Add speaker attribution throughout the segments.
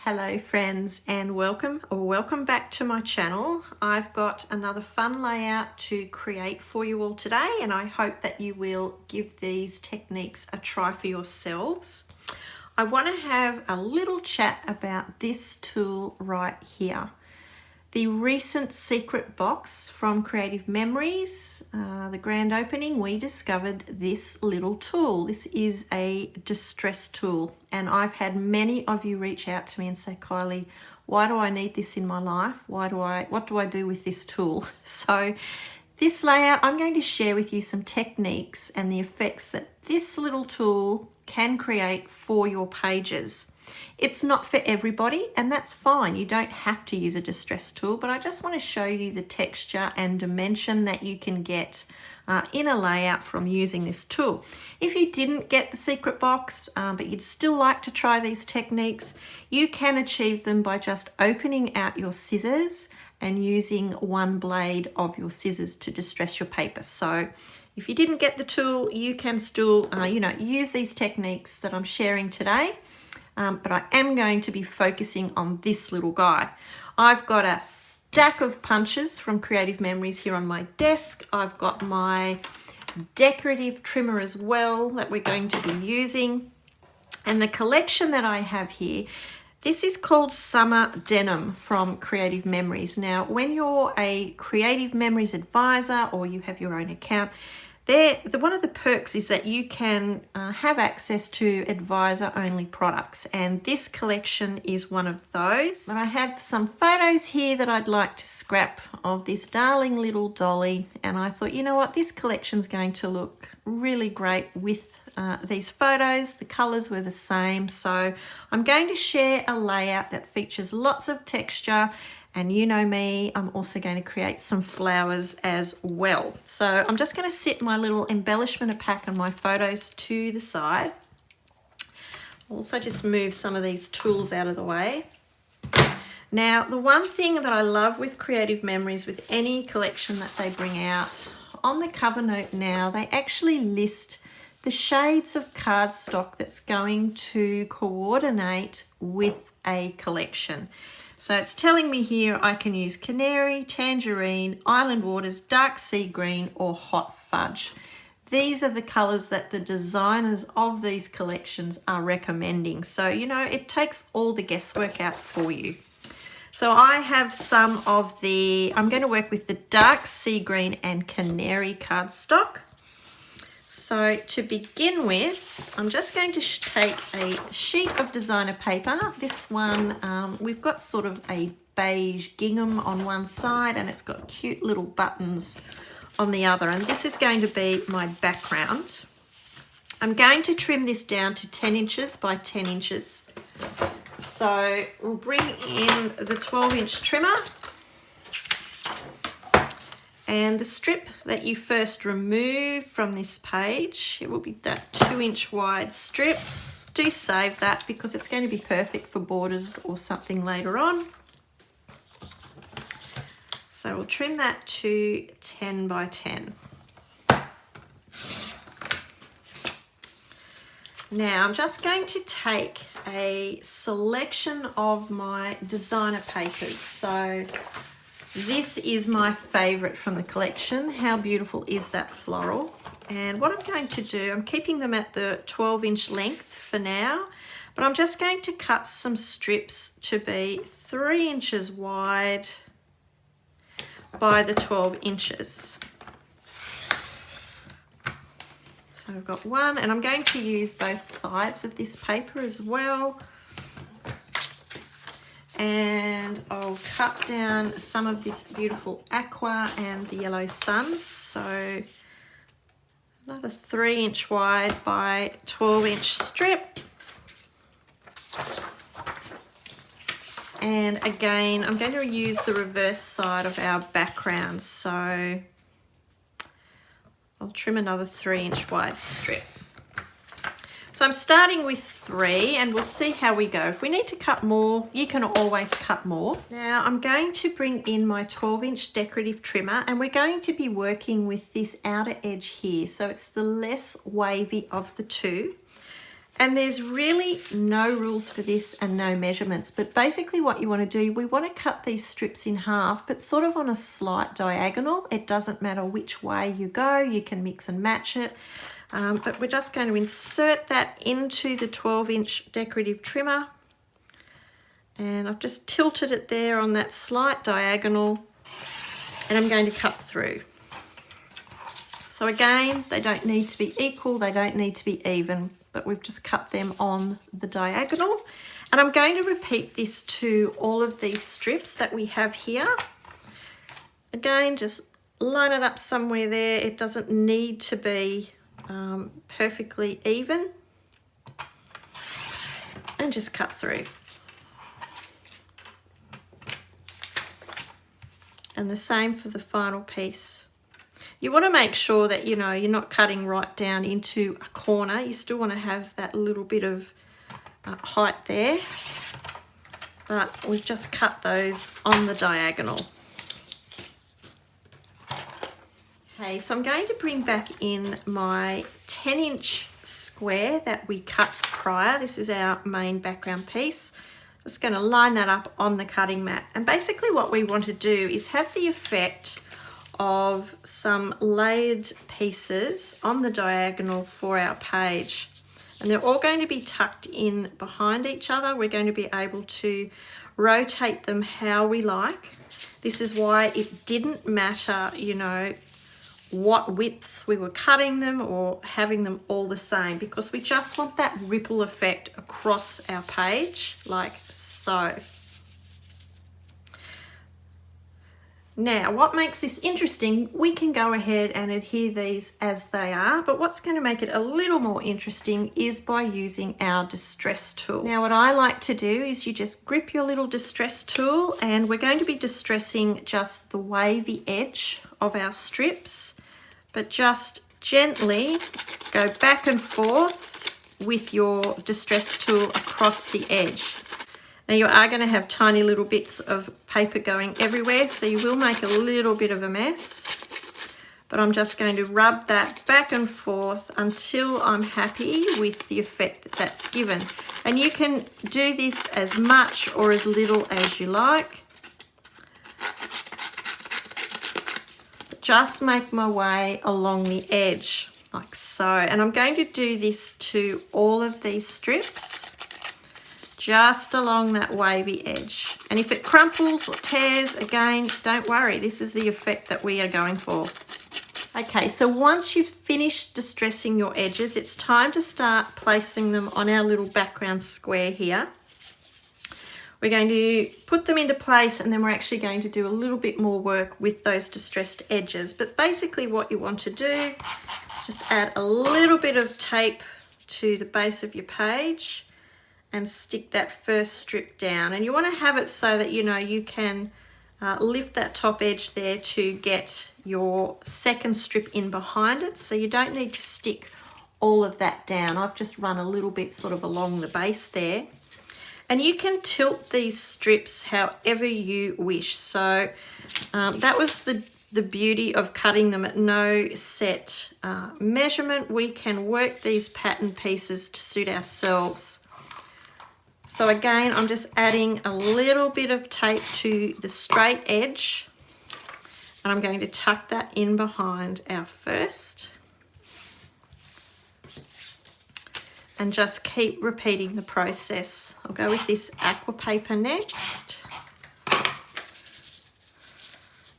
Speaker 1: Hello friends, and welcome back to my channel. I've got another fun layout to create for you all today, and I hope that you will give these techniques a try for yourselves. I want to have a little chat about this tool right here. The recent secret box from Creative Memories, the grand opening, we discovered this little tool. This is a distress tool, and I've had many of you reach out to me and say, Kylie, why do I need this in my life? What do I do with this tool? So this layout, I'm going to share with you some techniques and the effects that this little tool can create for your pages. It's not for everybody, and that's fine. You don't have to use a distress tool, but I just want to show you the texture and dimension that you can get in a layout from using this tool. If you didn't get the secret box, but you'd still like to try these techniques, you can achieve them by just opening out your scissors and using one blade of your scissors to distress your paper. So if you didn't get the tool, you can still use these techniques that I'm sharing today. But I am going to be focusing on this little guy. I've got a stack of punches from Creative Memories here on my desk. I've got my decorative trimmer as well that we're going to be using. And the collection that I have here, this is called Summer Denim from Creative Memories. Now, when you're a Creative Memories advisor or you have your own account, one of the perks is that you can have access to advisor-only products, and this collection is one of those. But I have some photos here that I'd like to scrap of this darling little dolly, and I thought, you know what, this collection's going to look really great with these photos. The colors were the same, so I'm going to share a layout that features lots of texture. And you know me, I'm also going to create some flowers as well. So I'm just going to set my little embellishment pack and my photos to the side. Also just move some of these tools out of the way. Now, the one thing that I love with Creative Memories, with any collection that they bring out, on the cover note now, they actually list the shades of cardstock that's going to coordinate with a collection. So it's telling me here I can use canary, tangerine, island waters, dark sea green, or hot fudge. These are the colors that the designers of these collections are recommending. So, it takes all the guesswork out for you. So I have some of I'm going to work with the dark sea green and canary cardstock. So to begin with, I'm just going to take a sheet of designer paper. This one, we've got sort of a beige gingham on one side, and it's got cute little buttons on the other. And this is going to be my background. I'm going to trim this down to 10 inches by 10 inches. So we'll bring in the 12-inch trimmer. And the strip that you first remove from this page, it will be that 2-inch wide strip. Do save that because it's going to be perfect for borders or something later on. So we'll trim that to 10 by 10. Now I'm just going to take a selection of my designer papers. So this is my favorite from the collection. How beautiful is that floral? And what I'm going to do, I'm keeping them at the 12-inch length for now, but I'm just going to cut some strips to be 3 inches wide by the 12 inches. So I've got one, and I'm going to use both sides of this paper as well. And I'll cut down some of this beautiful aqua and the yellow sun. So another 3-inch wide by 12-inch strip. And again, I'm going to use the reverse side of our background. So I'll trim another 3-inch wide strip. So I'm starting with 3, and we'll see how we go. If we need to cut more, you can always cut more. Now I'm going to bring in my 12-inch decorative trimmer, and we're going to be working with this outer edge here. So it's the less wavy of the two. And there's really no rules for this and no measurements, but basically what you want to do, we want to cut these strips in half, but sort of on a slight diagonal. It doesn't matter which way you go, you can mix and match it. But we're just going to insert that into the 12-inch decorative trimmer. And I've just tilted it there on that slight diagonal, and I'm going to cut through. So again, they don't need to be equal, they don't need to be even, but we've just cut them on the diagonal. And I'm going to repeat this to all of these strips that we have here. Again, just line it up somewhere there. It doesn't need to be perfectly even. And just cut through. And the same for the final piece. You want to make sure that, you know, you're not cutting right down into a corner. You still want to have that little bit of height there. But we've just cut those on the diagonal. Okay, so I'm going to bring back in my 10-inch square that we cut prior. This is our main background piece. Just going to line that up on the cutting mat. And basically what we want to do is have the effect of some layered pieces on the diagonal for our page, and they're all going to be tucked in behind each other. We're going to be able to rotate them how we like. This is why it didn't matter, you know, what widths we were cutting them or having them all the same, because we just want that ripple effect across our page like so. Now, what makes this interesting, we can go ahead and adhere these as they are, but what's going to make it a little more interesting is by using our distress tool. Now, what I like to do is you just grip your little distress tool, and we're going to be distressing just the wavy edge of our strips, but just gently go back and forth with your distress tool across the edge. Now you are going to have tiny little bits of paper going everywhere, so you will make a little bit of a mess. But I'm just going to rub that back and forth until I'm happy with the effect that that's given. And you can do this as much or as little as you like. Just make my way along the edge like so. And I'm going to do this to all of these strips, just along that wavy edge. And if it crumples or tears, again, don't worry, this is the effect that we are going for. Okay, so once you've finished distressing your edges, it's time to start placing them on our little background square here. We're going to put them into place, and then we're actually going to do a little bit more work with those distressed edges. But basically what you want to do is just add a little bit of tape to the base of your page and stick that first strip down. And you want to have it so that, you know, you can lift that top edge there to get your second strip in behind it. So you don't need to stick all of that down. I've just run a little bit sort of along the base there. And you can tilt these strips however you wish. So that was the beauty of cutting them at no set measurement. We can work these pattern pieces to suit ourselves. So again, I'm just adding a little bit of tape to the straight edge, and I'm going to tuck that in behind our first. And just keep repeating the process. I'll go with this aqua paper next.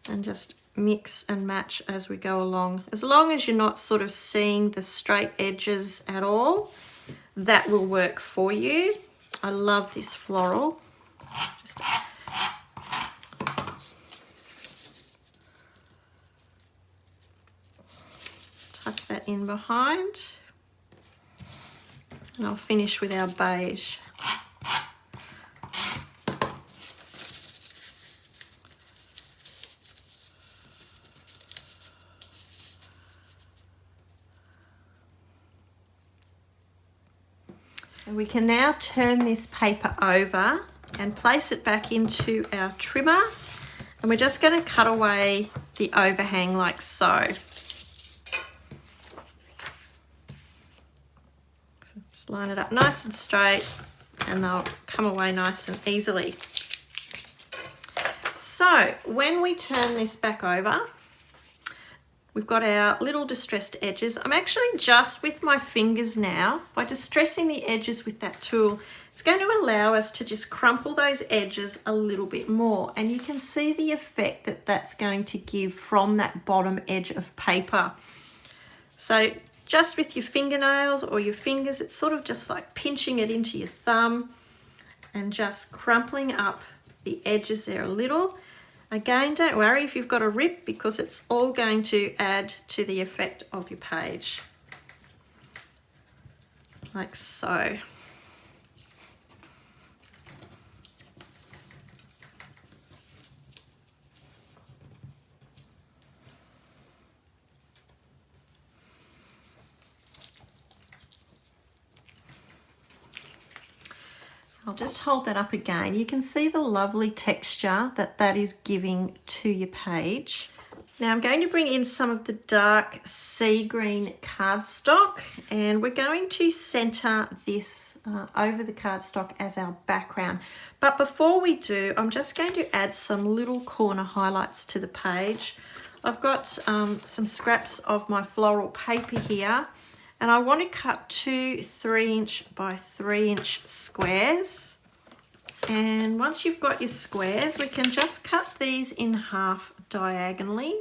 Speaker 1: And just mix and match as we go along. As long as you're not sort of seeing the straight edges at all, that will work for you. I love this floral. Just tuck that in behind. And I'll finish with our beige. And we can now turn this paper over and place it back into our trimmer. And we're just going to cut away the overhang like so. Just line it up nice and straight and they'll come away nice and easily. So when we turn this back over, we've got our little distressed edges. I'm actually just with my fingers now, by distressing the edges with that tool, it's going to allow us to just crumple those edges a little bit more. And you can see the effect that that's going to give from that bottom edge of paper. So just with your fingernails or your fingers, it's sort of just like pinching it into your thumb and just crumpling up the edges there a little. Again, don't worry if you've got a rip, because it's all going to add to the effect of your page. Like so. I'll just hold that up again. You can see the lovely texture that that is giving to your page. Now I'm going to bring in some of the dark sea green cardstock, and we're going to center this over the cardstock as our background. But before we do, I'm just going to add some little corner highlights to the page. I've got some scraps of my floral paper here, and I want to cut 2 3-inch by 3-inch squares. And once you've got your squares, we can just cut these in half diagonally.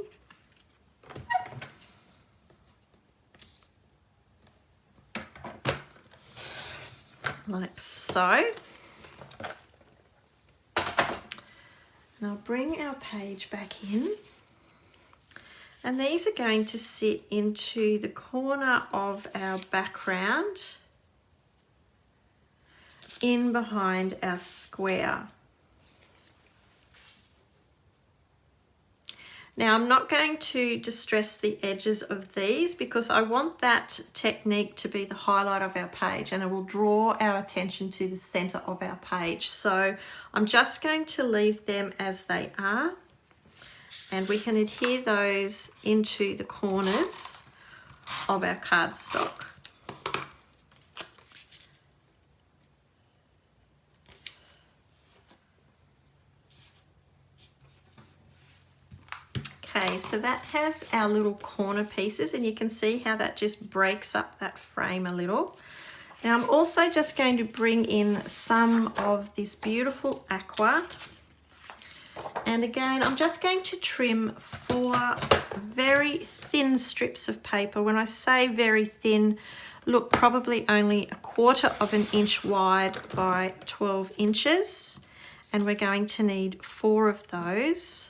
Speaker 1: Like so. And I'll bring our page back in. And these are going to sit into the corner of our background, in behind our square. Now I'm not going to distress the edges of these, because I want that technique to be the highlight of our page, and it will draw our attention to the center of our page. So I'm just going to leave them as they are, and we can adhere those into the corners of our cardstock. Okay, so that has our little corner pieces, and you can see how that just breaks up that frame a little. Now I'm also just going to bring in some of this beautiful aqua. And again, I'm just going to trim 4 very thin strips of paper. When I say very thin, look, probably only 1/4 inch wide by 12 inches. And we're going to need 4 of those.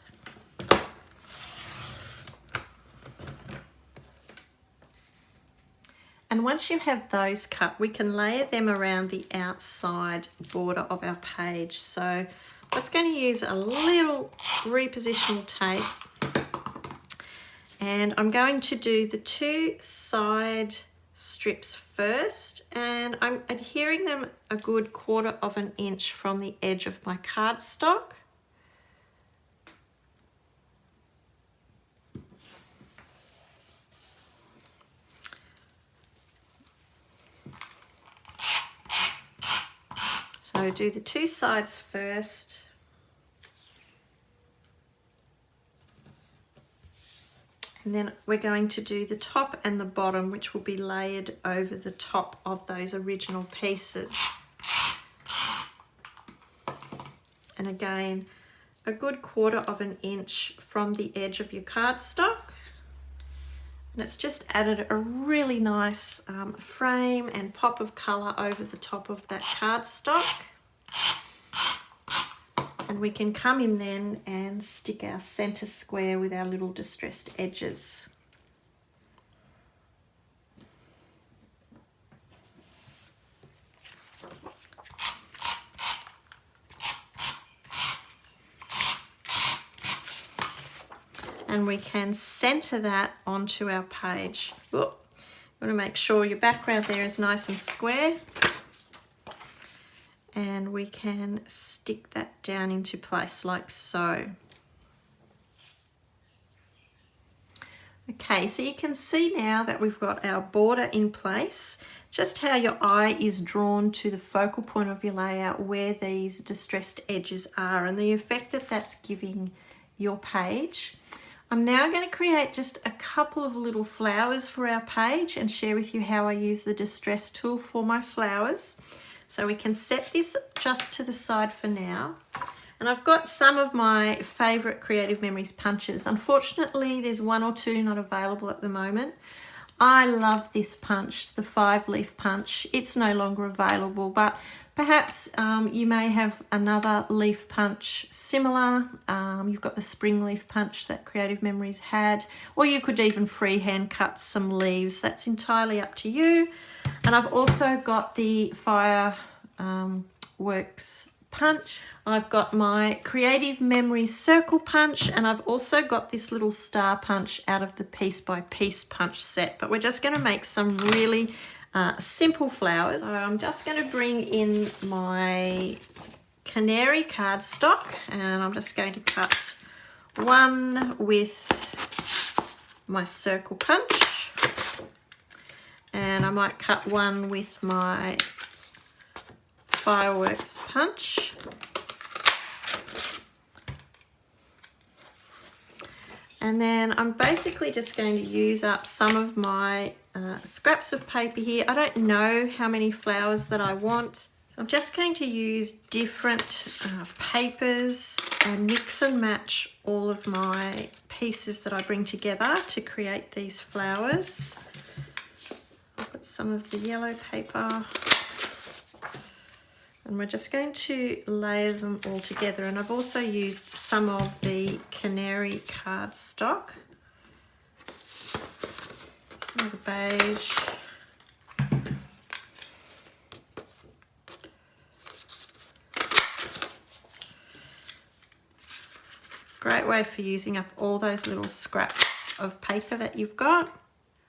Speaker 1: And once you have those cut, we can layer them around the outside border of our page. So I'm just going to use a little repositional tape, and I'm going to do the 2 side strips first, and I'm adhering them a good 1/4 inch from the edge of my cardstock. So do the 2 sides first. And then we're going to do the top and the bottom, which will be layered over the top of those original pieces. And again, a good 1/4 inch from the edge of your cardstock. And it's just added a really nice frame and pop of colour over the top of that cardstock. And we can come in then and stick our centre square with our little distressed edges. And we can center that onto our page. Ooh, you want to make sure your background there is nice and square. And we can stick that down into place like so. Okay, so you can see now that we've got our border in place. just how your eye is drawn to the focal point of your layout, where these distressed edges are, and the effect that that's giving your page. I'm now going to create just a couple of little flowers for our page and share with you how I use the distress tool for my flowers. So we can set this just to the side for now. And I've got some of my favorite Creative Memories punches. Unfortunately, there's one or two not available at the moment. I love this punch, the 5-leaf punch. It's no longer available, but perhaps you may have another leaf punch similar. You've got the spring leaf punch that Creative Memories had, or you could even freehand cut some leaves. That's entirely up to you. And I've also got the Fireworks punch. I've got my Creative Memories circle punch, and I've also got this little star punch out of the piece by piece punch set. But we're just going to make some really simple flowers. So I'm just going to bring in my canary cardstock, and I'm just going to cut one with my circle punch, and I might cut one with my Fireworks punch. And then I'm basically just going to use up some of my scraps of paper here. I don't know how many flowers that I want. So I'm just going to use different papers and mix and match all of my pieces that I bring together to create these flowers. I've got some of the yellow paper, and we're just going to layer them all together. And I've also used some of the canary cardstock, some of the beige, great way for using up all those little scraps of paper that you've got.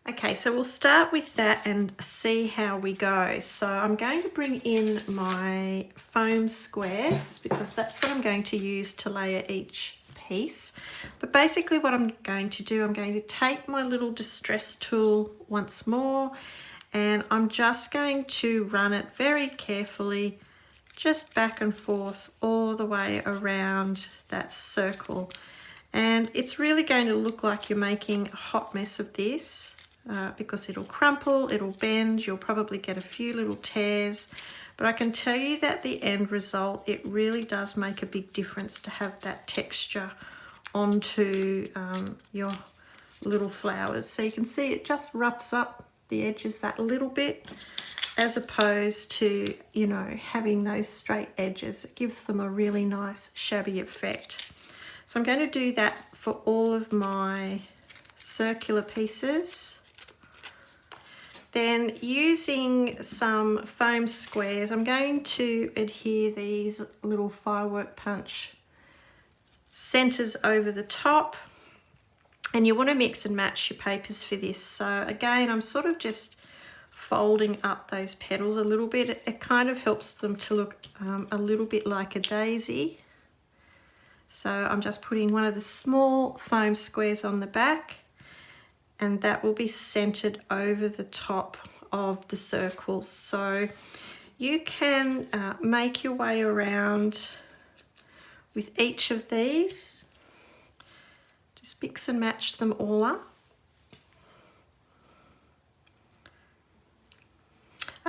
Speaker 1: Okay, so we'll start with that and see how we go. So I'm going to bring in my foam squares because that's what I'm going to use to layer each piece. But basically what I'm going to do, I'm going to take my little distress tool once more, and I'm just going to run it very carefully, just back and forth all the way around that circle. And it's really going to look like you're making a hot mess of this. Because it'll crumple, it'll bend, you'll probably get a few little tears, but I can tell you that the end result, it really does make a big difference to have that texture onto your little flowers. So you can see it just roughs up the edges that little bit, as opposed to, you know, having those straight edges. It gives them a really nice shabby effect. So I'm going to do that for all of my circular pieces. Then using some foam squares, I'm going to adhere these little firework punch centers over the top, and you want to mix and match your papers for this. So again, I'm sort of just folding up those petals a little bit. It kind of helps them to look a little bit like a daisy. So I'm just putting one of the small foam squares on the back, and that will be centered over the top of the circles. So you can make your way around with each of these. Just mix and match them all up.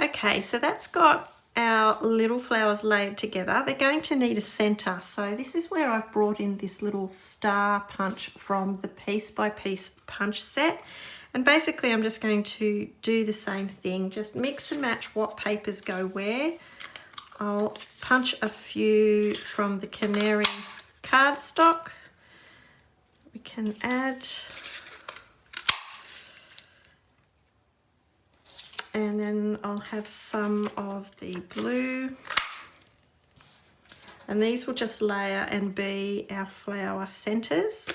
Speaker 1: Okay, so that's got our little flowers laid together. They're going to need a center. So this is where I've brought in this little star punch from the piece by piece punch set. And basically I'm just going to do the same thing, just mix and match what papers go where. I'll punch a few from the canary cardstock. We can add, and then I'll have some of the blue, and these will just layer and be our flower centers.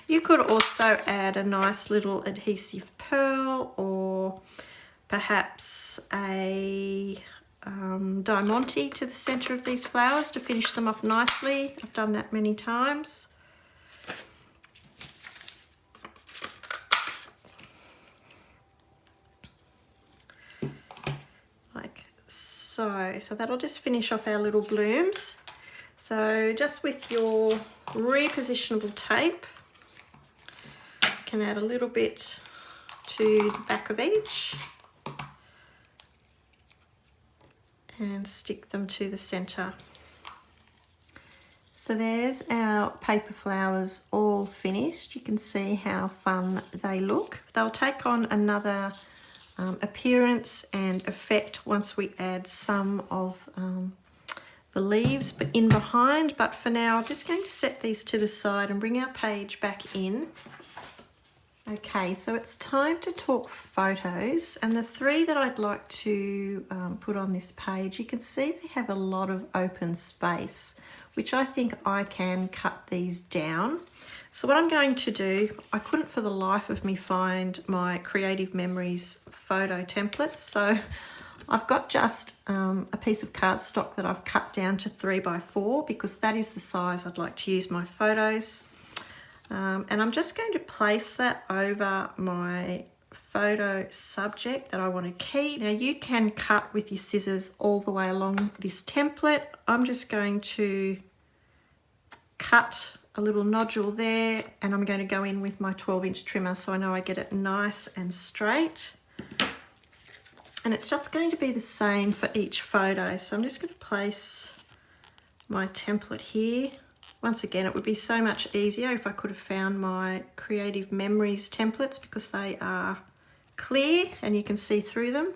Speaker 1: You could also add a nice little adhesive pearl, or perhaps a diamante to the center of these flowers to finish them off nicely. I've done that many times. So that'll just finish off our little blooms. So just with your repositionable tape, you can add a little bit to the back of each and stick them to the center. So there's our paper flowers all finished. You can see how fun they look. They'll take on another appearance and effect once we add some of the leaves but in behind. But for now, I'm just going to set these to the side and bring our page back in. Okay, so it's time to talk photos, and the three that I'd like to put on this page, you can see they have a lot of open space, which I think I can cut these down. So what I'm going to do, I couldn't for the life of me find my Creative Memories photo templates, so I've got just a piece of cardstock that I've cut down to 3x4 because that is the size I'd like to use my photos. And I'm just going to place that over my photo subject that I want to keep. Now you can cut with your scissors all the way along this template. I'm just going to cut a little nodule there, and I'm going to go in with my 12-inch trimmer so I know I get it nice and straight. And it's just going to be the same for each photo. So I'm just going to place my template here. Once again, it would be so much easier if I could have found my Creative Memories templates because they are clear and you can see through them.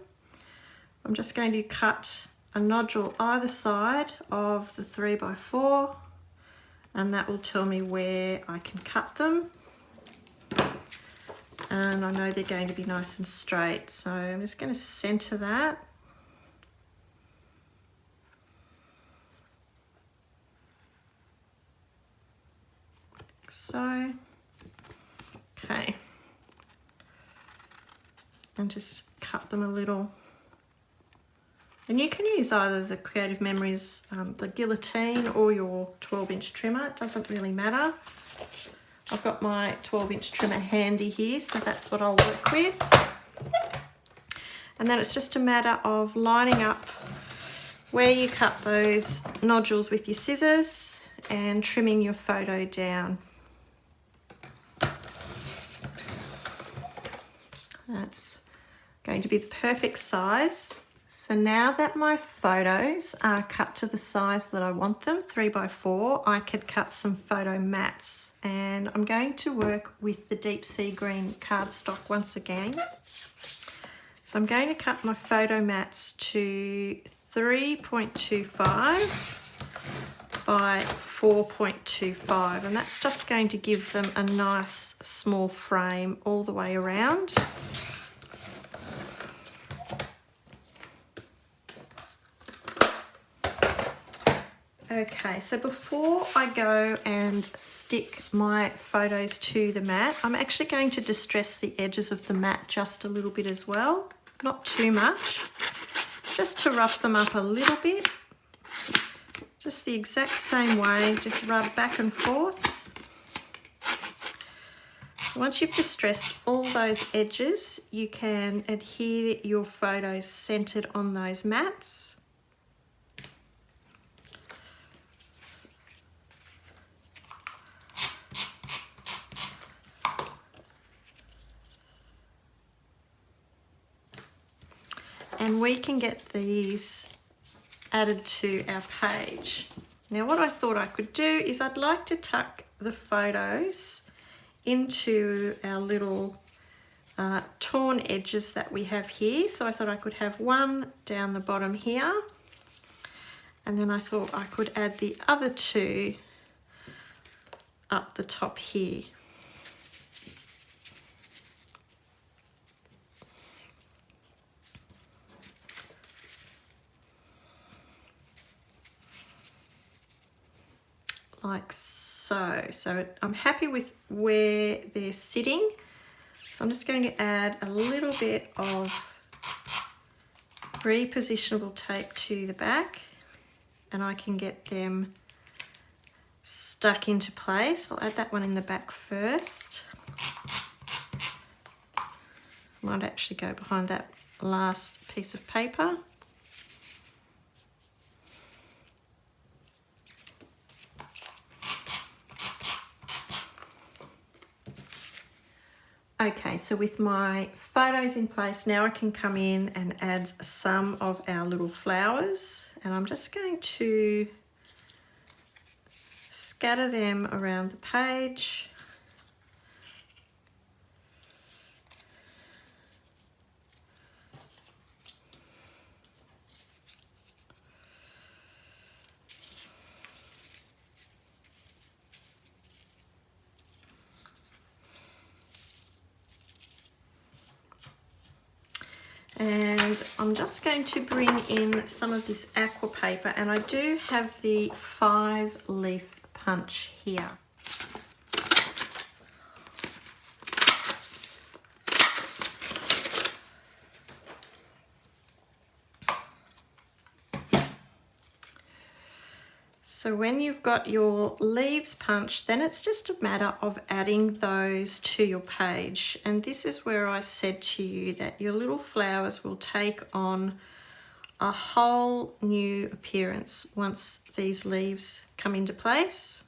Speaker 1: I'm just going to cut a nodule either side of the 3x4, and that will tell me where I can cut them. And I know they're going to be nice and straight. So I'm just going to center that. So, okay, and just cut them a little. And you can use either the Creative Memories, the guillotine, or your 12-inch trimmer. It doesn't really matter. I've got my 12-inch trimmer handy here, so that's what I'll work with. And then it's just a matter of lining up where you cut those nodules with your scissors and trimming your photo down. That's going to be the perfect size. So now that my photos are cut to the size that I want them, 3x4, I could cut some photo mats. And I'm going to work with the deep sea green cardstock once again. So I'm going to cut my photo mats to 3.25 by 4.25, and that's just going to give them a nice small frame all the way around. Okay, so before I go and stick my photos to the mat, I'm actually going to distress the edges of the mat just a little bit as well, not too much, just to rough them up a little bit. Just the exact same way, just rub back and forth. Once you've distressed all those edges, you can adhere your photos centered on those mats. And we can get these added to our page. Now what I thought I could do is I'd like to tuck the photos into our little torn edges that we have here. So I thought I could have one down the bottom here, and then I thought I could add the other two up the top here. Like so. So I'm happy with where they're sitting. So I'm just going to add a little bit of repositionable tape to the back, and I can get them stuck into place. I'll add that one in the back first. Might actually go behind that last piece of paper. Okay, so with my photos in place, now I can come in and add some of our little flowers, and I'm just going to scatter them around the page. And I'm just going to bring in some of this aqua paper, and I do have the 5-leaf punch here. So when you've got your leaves punched, then it's just a matter of adding those to your page. And this is where I said to you that your little flowers will take on a whole new appearance once these leaves come into place.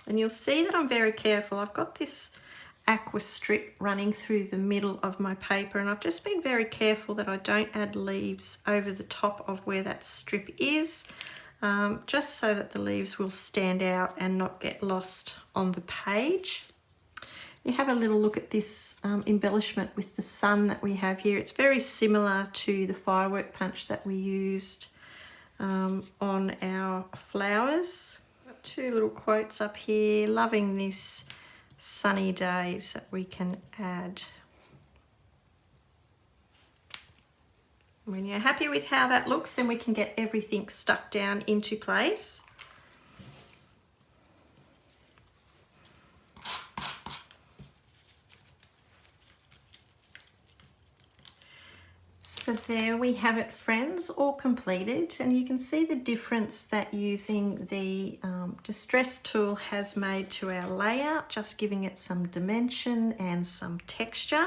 Speaker 1: And you'll see that I'm very careful. I've got this aqua strip running through the middle of my paper, and I've just been very careful that I don't add leaves over the top of where that strip is, just so that the leaves will stand out and not get lost on the page. You have a little look at this embellishment with the sun that we have here. It's very similar to the firework punch that we used on our flowers. Got 2 little quotes up here, loving this sunny days that we can add. When you're happy with how that looks, then we can get everything stuck down into place. So there we have it, friends, all completed, and you can see the difference that using the distress tool has made to our layout, just giving it some dimension and some texture.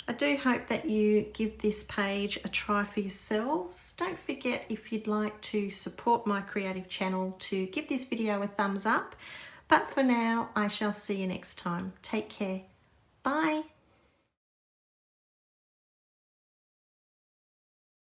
Speaker 1: I do hope that you give this page a try for yourselves. Don't forget, if you'd like to support my creative channel, to give this video a thumbs up. But for now, I shall see you next time. Take care. Bye.